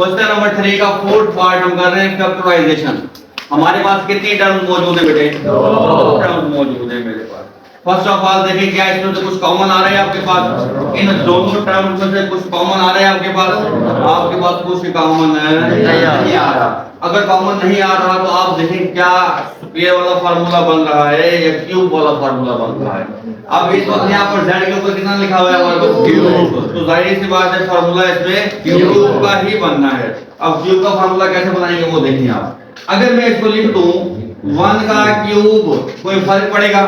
Question number 3 का fourth part हम कर रहे हैं फैक्टराइजेशन। हमारे पास कितनी टर्म मौजूद है बेटे? दो टर्म मौजूद है मेरे पास। फर्स्ट ऑफ ऑल देखिए क्या इसमें से कुछ कॉमन आ रहा है आपके पास? इन दोनों टर्म्स में से कुछ कॉमन आ रहा है आपके पास कुछ कॉमन नहीं आ रहा। अगर कॉमन नहीं आ रहा तो आप देखें क्या स्क्वायर वाला फार्मूला बन रहा है या क्यूब वाला फार्मूला बन रहा है। अब इस वक्त यहाँ पर z के ऊपर कितना लिखा हुआ है हमारे पास? क्यूब। तो जाहिर सी बात है फार्मूला इसमें क्यूब का ही बनना है। अब क्यूब का फार्मूला कैसे बनाएंगे वो देखिए आप। अगर मैं इसको लिख दूं 1 का क्यूब, कोई फर्क पड़ेगा?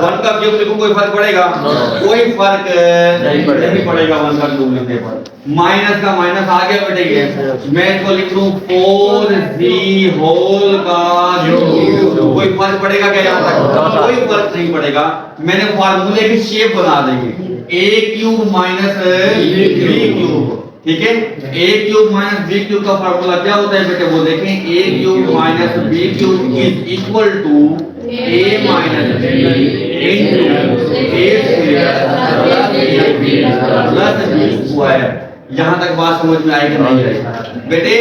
1 का क्यूब लिखूं कोई फर्क पड़ेगा? कोई फर्क नहीं पड़ेगा 1 का क्यूब लिखने पर। माइनस का माइनस आ गया बेटे ये। मैं इसको लिख दूं 4z होल का क्यूब, कोई फर्क पड़ेगा क्या यहाँ तक? कोई फर्क नहीं पड़ेगा। मैंने फार्मूले की शेप बना देंगे a cube minus b cube, ठीक है। a cube minus b cube का फार्मूला क्या होता है बेटे वो देखें। a cube minus b cube is equal to a minus b into a square plus b square. यहां तक बात समझ में आई कि नहीं आई बेटे?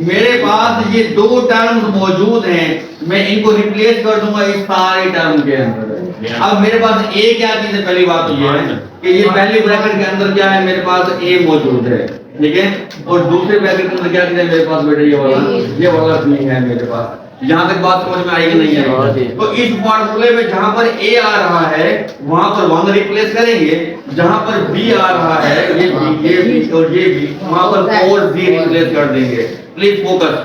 मेरे पास ये दो टर्म्स मौजूद हैं, मैं इनको रिप्लेस कर दूंगा इस सारे टर्म के अंदर। अब मेरे पास a क्या चीज है? पहली बात तो ये है कि ये पहले ब्रैकेट के अंदर क्या है मेरे पास? a मौजूद है, ठीक है। और दूसरे ब्रैकेट के अंदर क्या चीज है मेरे पास बेटे? ये वाला b है मेरे पास। यहाँ तक बात समझ में आएगी नहीं आएगी? तो इस फार्मूले में जहां पर a आ रहा है वहां पर 1 रिप्लेस करेंगे, जहां पर b आ रहा है ये b और ये b, वहां पर 4z रिप्लेस कर देंगे। प्लीज फोकस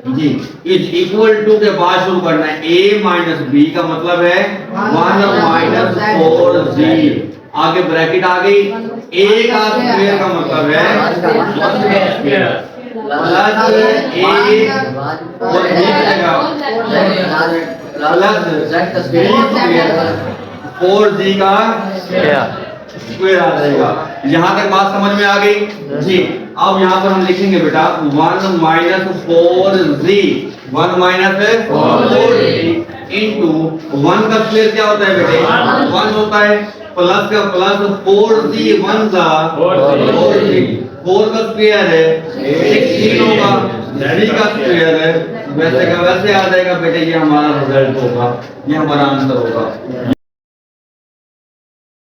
जी। इज इक्वल टू के बाद शुरू करना है। a माइनस b का मतलब है 1 माइनस 4z, आगे ब्रैकेट आ गई। a का स्क्वायर का मतलब है 1 का स्क्वायर प्लस a और ये बनेगा प्लस 4z का स्क्वायर आ जाएगा। यहाँ तक बात समझ में आ गई जी। अब यहाँ पर हम लिखेंगे बेटा 1 minus 4z, 1 minus 4z into 1 का स्क्वायर क्या होता है बेटे? 1 होता है, प्लस का प्लस 4z 1 का 4z, 4 का स्क्वायर है 16 होगा, 3 का स्क्वायर है वैसे का वैसे आ जाएगा बेटे। ये हमारा रिजल्ट होगा, ये हमारा आंसर होगा।